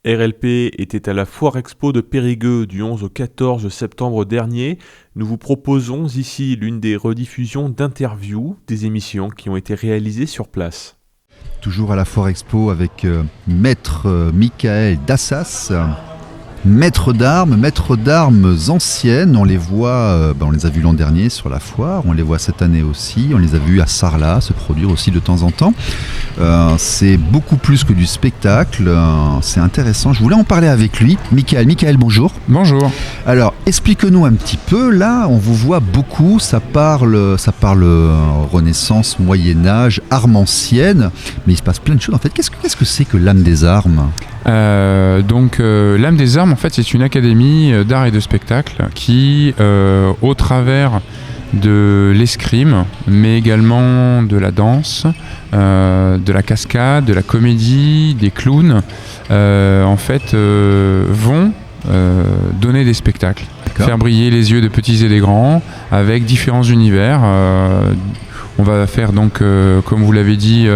RLP était à la Foire Expo de Périgueux du 11 au 14 septembre dernier. Nous vous proposons ici l'une des rediffusions d'interviews des émissions qui ont été réalisées sur place. Toujours à la Foire Expo avec Maître Michael Dassas, maître d'armes anciennes. On les voit, on les a vus l'an dernier sur la foire, on les voit cette année aussi, on les a vus à Sarlat se produire aussi de temps en temps. C'est beaucoup plus que du spectacle, c'est intéressant. Je voulais en parler avec lui. Michael, bonjour. Bonjour. Alors, explique-nous un petit peu. Là, on vous voit beaucoup. Ça parle Renaissance, Moyen-Âge, armes anciennes. Mais il se passe plein de choses. En fait, qu'est-ce que c'est que l'âme des armes ? L'âme des armes, en fait, c'est une académie d'art et de spectacle qui, au travers de l'escrime, mais également de la danse, de la cascade, de la comédie, des clowns, vont donner des spectacles, faire briller les yeux de petits et des grands avec différents univers. On va faire donc, comme vous l'avez dit,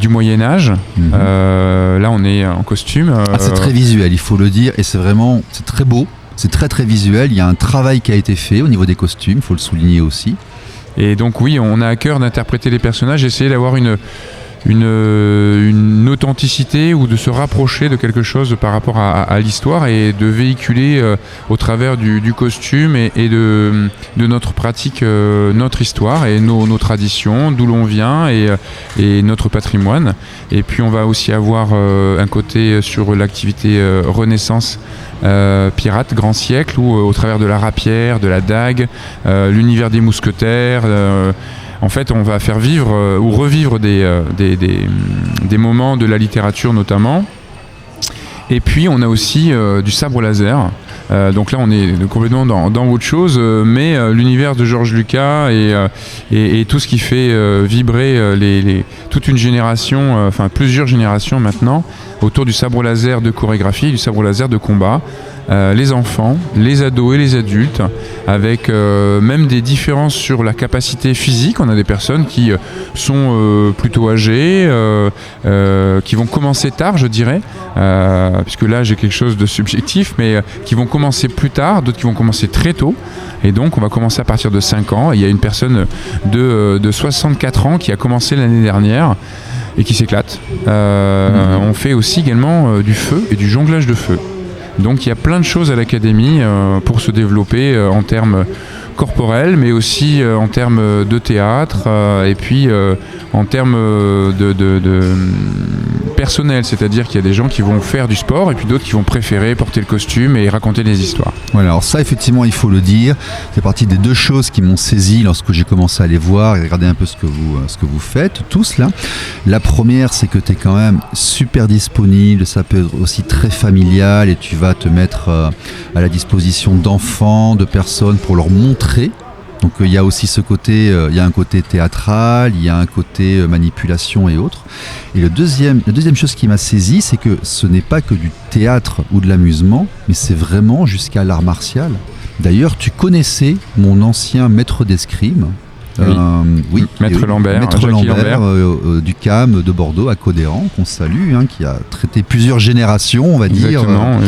du Moyen-Âge. Là, on est en costume. C'est très visuel, il faut le dire, et c'est très beau. C'est très très visuel, il y a un travail qui a été fait au niveau des costumes, il faut le souligner aussi. Et donc oui, on a à cœur d'interpréter les personnages, essayer d'avoir une authenticité ou de se rapprocher de quelque chose par rapport à l'histoire et de véhiculer au travers du costume et de notre pratique, notre histoire et nos traditions, d'où l'on vient et notre patrimoine. Et puis on va aussi avoir un côté sur l'activité Renaissance, pirate, grand siècle, où au travers de la rapière, de la dague, l'univers des mousquetaires, en fait, on va faire vivre ou revivre des moments de la littérature notamment. Et puis, on a aussi du sabre laser. Donc là, on est complètement dans autre chose, mais l'univers de George Lucas et tout ce qui fait vibrer toute une génération, plusieurs générations maintenant, autour du sabre laser de chorégraphie et du sabre laser de combat. Les enfants, les ados et les adultes, avec même des différences sur la capacité physique. On a des personnes qui sont plutôt âgées, qui vont commencer tard, je dirais, puisque là j'ai quelque chose de subjectif, mais qui vont commencer plus tard, d'autres qui vont commencer très tôt. Et donc on va commencer à partir de 5 ans. Et il y a une personne de 64 ans qui a commencé l'année dernière et qui s'éclate. On fait aussi également du feu et du jonglage de feu. Donc il y a plein de choses à l'académie pour se développer en termes corporels, mais aussi en termes de théâtre et puis en termes de personnel, c'est-à-dire qu'il y a des gens qui vont faire du sport et puis d'autres qui vont préférer porter le costume et raconter des histoires. Voilà, alors ça effectivement il faut le dire, c'est partie des deux choses qui m'ont saisi lorsque j'ai commencé à les voir et regarder un peu ce que vous faites tous là. La première, c'est que tu es quand même super disponible, ça peut être aussi très familial et tu vas te mettre à la disposition d'enfants, de personnes pour leur montrer. Donc il y a aussi ce côté, il y a un côté théâtral, il y a un côté manipulation et autres. Et la deuxième chose qui m'a saisi, c'est que ce n'est pas que du théâtre ou de l'amusement, mais c'est vraiment jusqu'à l'art martial. D'ailleurs, tu connaissais mon ancien maître d'escrime. Oui. Maître Lambert, du CAM de Bordeaux à Codéran, qu'on salue, qui a traité plusieurs générations, on va dire. Exactement,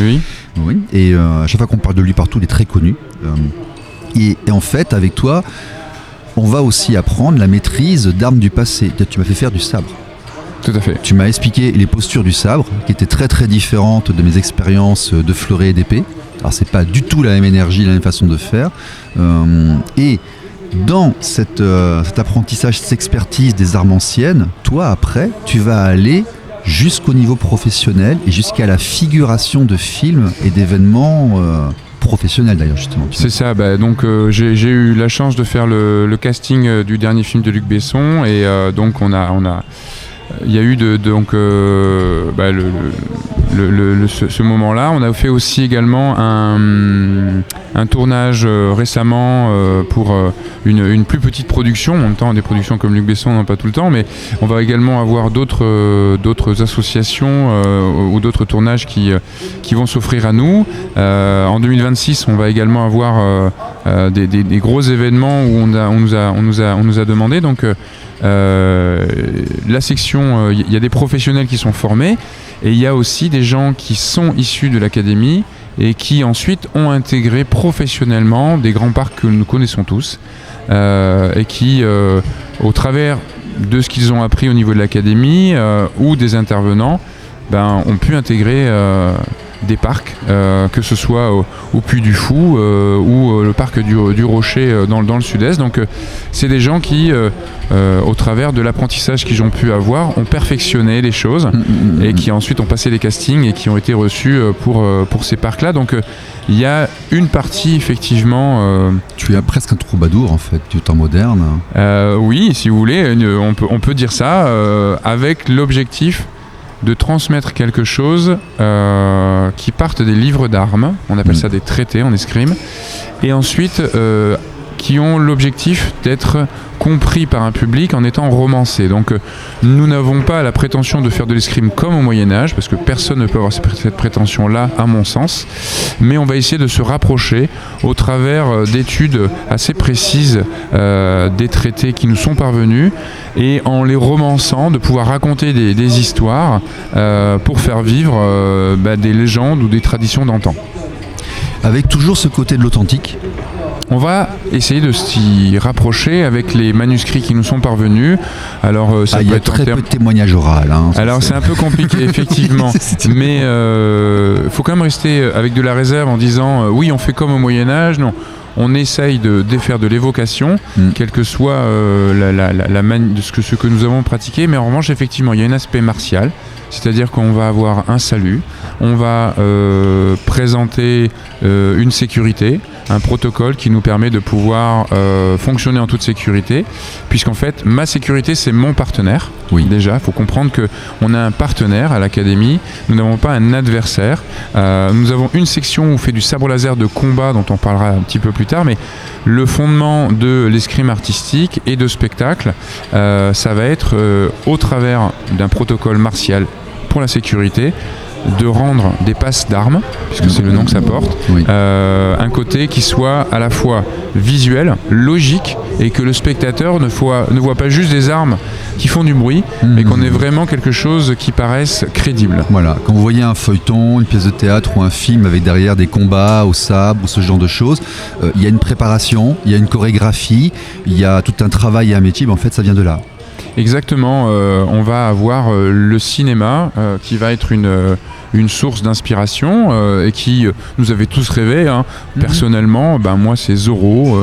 oui. Et à chaque fois qu'on parle de lui partout, il est très connu. Et en fait, avec toi, on va aussi apprendre la maîtrise d'armes du passé. Tu m'as fait faire du sabre. Tout à fait. Tu m'as expliqué les postures du sabre, qui étaient très très différentes de mes expériences de fleuret et d'épée. Alors c'est pas du tout la même énergie, la même façon de faire. Et dans cet apprentissage, cette expertise des armes anciennes, toi après, tu vas aller jusqu'au niveau professionnel et jusqu'à la figuration de films et d'événements professionnel d'ailleurs justement. C'est ça, donc j'ai eu la chance de faire le casting du dernier film de Luc Besson et donc il y a eu ce moment-là. On a fait aussi également un tournage récemment pour une plus petite production. En même temps, des productions comme Luc Besson, non pas tout le temps, mais on va également avoir d'autres associations ou d'autres tournages qui vont s'offrir à nous. En 2026, on va également avoir des gros événements où on nous a demandé. Donc la section, il y a des professionnels qui sont formés et il y a aussi des gens qui sont issus de l'académie et qui ensuite ont intégré professionnellement des grands parcs que nous connaissons tous et qui, au travers de ce qu'ils ont appris au niveau de l'académie ou des intervenants, ont pu intégrer des parcs, que ce soit au Puy du Fou ou le parc du Rocher dans le sud-est. Donc c'est des gens qui, au travers de l'apprentissage qu'ils ont pu avoir, ont perfectionné les choses et qui ensuite ont passé les castings et qui ont été reçus pour ces parcs-là. Donc il y a une partie effectivement... Tu es presque un troubadour en fait, du temps moderne. Oui, si vous voulez, on peut dire ça, avec l'objectif de transmettre quelque chose qui parte des livres d'armes, on appelle ça des traités en escrime, et ensuite qui ont l'objectif d'être compris par un public en étant romancés. Donc nous n'avons pas la prétention de faire de l'escrime comme au Moyen-Âge, parce que personne ne peut avoir cette prétention-là, à mon sens, mais on va essayer de se rapprocher au travers d'études assez précises des traités qui nous sont parvenus, et en les romançant, de pouvoir raconter des histoires pour faire vivre des légendes ou des traditions d'antan. Avec toujours ce côté de l'authentique. On va essayer de s'y rapprocher avec les manuscrits qui nous sont parvenus. Alors, ça peut y a très peu de témoignages oraux. Alors c'est un peu compliqué, effectivement. Mais faut quand même rester avec de la réserve en disant oui, on fait comme au Moyen-Âge. Non, on essaye de faire de l'évocation, quel que soit ce que nous avons pratiqué. Mais en revanche, effectivement, il y a un aspect martial. C'est-à-dire qu'on va avoir un salut, on va présenter une sécurité, un protocole qui nous permet de pouvoir fonctionner en toute sécurité, puisqu'en fait, ma sécurité, c'est mon partenaire. Oui. Déjà, il faut comprendre qu'on a un partenaire à l'académie, nous n'avons pas un adversaire. Nous avons une section où on fait du sabre laser de combat, dont on parlera un petit peu plus tard, mais le fondement de l'escrime artistique et de spectacle, ça va être au travers d'un protocole martial pour la sécurité, de rendre des passes d'armes, puisque c'est le nom que ça porte, un côté qui soit à la fois visuel, logique, et que le spectateur ne voit pas juste des armes qui font du bruit, mais qu'on ait vraiment quelque chose qui paraisse crédible. Voilà, quand vous voyez un feuilleton, une pièce de théâtre ou un film avec derrière des combats au sabre ou ce genre de choses, il y a une préparation, il y a une chorégraphie, il y a tout un travail et un métier, en fait ça vient de là. Exactement, on va avoir le cinéma qui va être une source d'inspiration et qui nous avait tous rêvé. Personnellement, moi c'est Zorro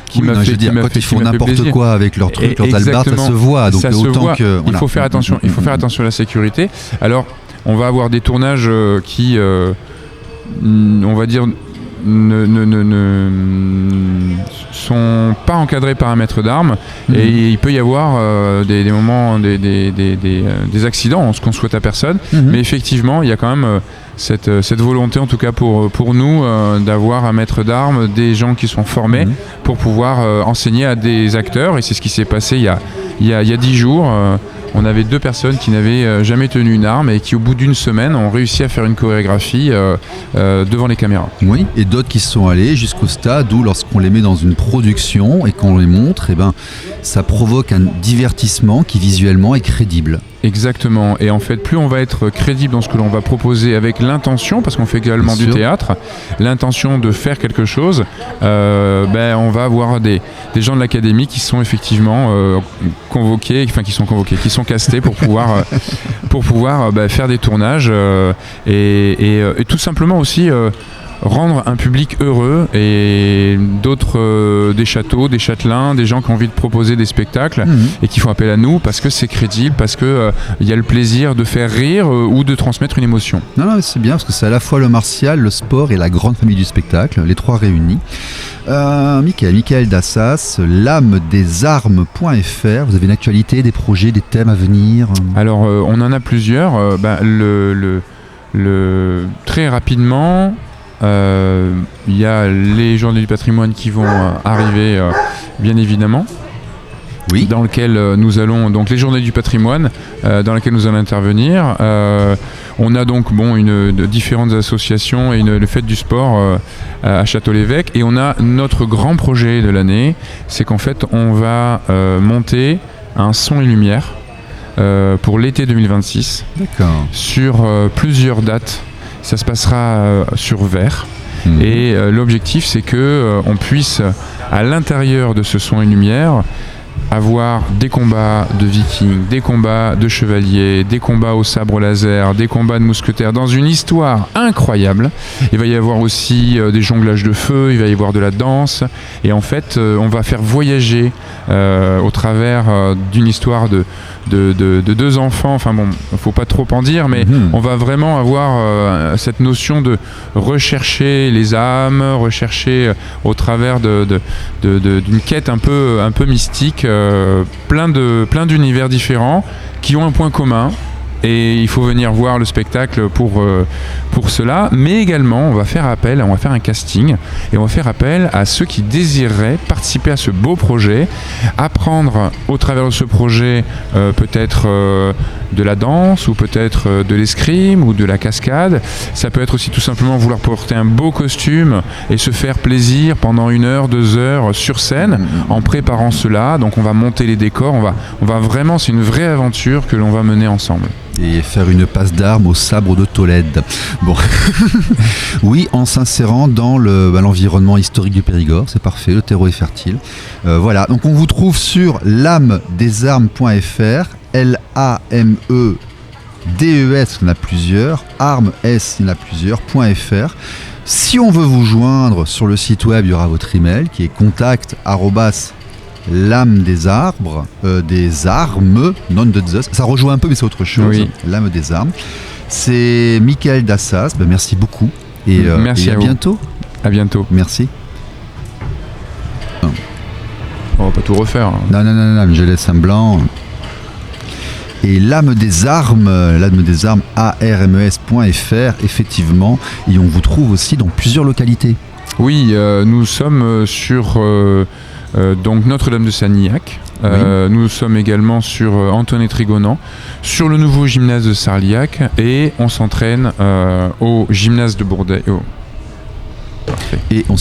qui m'a fait plaisir. Quand ils font n'importe quoi avec leurs trucs, leurs albards, ça se voit. Donc autant que il faut faire attention. Il faut faire attention à la sécurité. Alors, on va avoir des tournages qui, on va dire, ne sont pas encadrés par un maître d'armes et il peut y avoir des moments, des accidents, ce qu'on souhaite à personne, mais effectivement il y a quand même cette volonté, en tout cas pour nous, d'avoir un maître d'armes, des gens qui sont formés pour pouvoir enseigner à des acteurs, et c'est ce qui s'est passé il y a 10 jours. On avait 2 personnes qui n'avaient jamais tenu une arme et qui, au bout d'une semaine, ont réussi à faire une chorégraphie devant les caméras. Oui, et d'autres qui sont allés jusqu'au stade où, lorsqu'on les met dans une production et qu'on les montre, ça provoque un divertissement qui visuellement est crédible. Exactement, et en fait plus on va être crédible dans ce que l'on va proposer avec l'intention, parce qu'on fait également du théâtre, l'intention de faire quelque chose, on va avoir des gens de l'académie qui sont effectivement qui sont castés pour pouvoir faire des tournages et tout simplement aussi rendre un public heureux, et d'autres des châteaux, des châtelains, des gens qui ont envie de proposer des spectacles et qui font appel à nous parce que c'est crédible, parce que il y a le plaisir de faire rire ou de transmettre une émotion. Non, c'est bien parce que c'est à la fois le martial, le sport et la grande famille du spectacle, les trois réunis. Michael Dassas, lamedesarmes.fr, vous avez une actualité, des projets, des thèmes à venir? Alors on en a plusieurs. Très rapidement, il y a les Journées du patrimoine qui vont arriver, bien évidemment. Oui. Dans lequel nous allons, donc les Journées du patrimoine, dans lesquelles nous allons intervenir. On a donc différentes associations et le Fête du sport à Château-l'Évêque. Et on a notre grand projet de l'année, c'est qu'en fait on va monter un son et lumière pour l'été 2026. D'accord. Sur plusieurs dates. Ça se passera sur Vert. Et l'objectif, c'est que on puisse, à l'intérieur de ce son et lumière, avoir des combats de vikings, des combats de chevaliers, des combats au sabre laser, des combats de mousquetaires, dans une histoire incroyable. Il va y avoir aussi des jonglages de feu, il va y avoir de la danse, et en fait on va faire voyager au travers d'une histoire de deux enfants, enfin bon, il ne faut pas trop en dire, mais on va vraiment avoir cette notion de rechercher les âmes, rechercher au travers d'une quête un peu mystique, plein d'univers différents qui ont un point commun. Et il faut venir voir le spectacle pour cela, mais également on va faire un casting, et on va faire appel à ceux qui désireraient participer à ce beau projet, apprendre au travers de ce projet peut-être de la danse, ou peut-être de l'escrime, ou de la cascade. Ça peut être aussi tout simplement vouloir porter un beau costume et se faire plaisir pendant 1 heure, 2 heures sur scène en préparant cela. Donc on va monter les décors, on va vraiment, c'est une vraie aventure que l'on va mener ensemble. Et faire une passe d'armes au sabre de Tolède. Bon, oui, en s'insérant dans l'environnement historique du Périgord, c'est parfait, le terreau est fertile. Voilà, donc on vous trouve sur lamedesarmes.fr, LAMEDES, il y en a plusieurs, armes, S, il y en a plusieurs, .fr. Si on veut vous joindre sur le site web, il y aura votre email qui est contact@lame des arbres, des armes, non de zeus. Ça rejoint un peu, mais c'est autre chose. Oui. Lame des armes. C'est Michael Dassas. Merci beaucoup. Et, merci à bientôt. À bientôt. Merci. On va pas tout refaire. Non, je laisse un blanc. Et l'âme des armes, armes.fr, effectivement. Et on vous trouve aussi dans plusieurs localités. Oui, nous sommes sur donc Notre-Dame de Sanilhac. Oui. Nous sommes également sur Antoine-et-Trigonan, sur le nouveau gymnase de Sarliac, et on s'entraîne au gymnase de Bourdeil. Parfait. Et on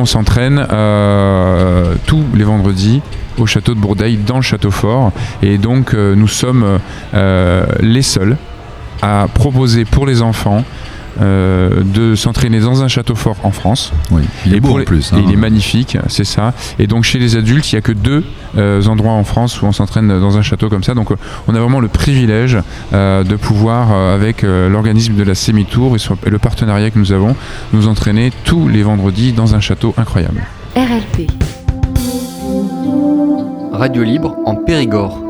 s'entraîne tous les vendredis au château de Bourdeil, dans le château fort. Et donc nous sommes les seuls à proposer pour les enfants de s'entraîner dans un château fort en France. Oui, il est beau en plus. Et il est magnifique, c'est ça. Et donc chez les adultes, il n'y a que 2 endroits en France où on s'entraîne dans un château comme ça. Donc on a vraiment le privilège de pouvoir, avec l'organisme de la Sémitour et le partenariat que nous avons, nous entraîner tous les vendredis dans un château incroyable. RLP Radio libre en Périgord.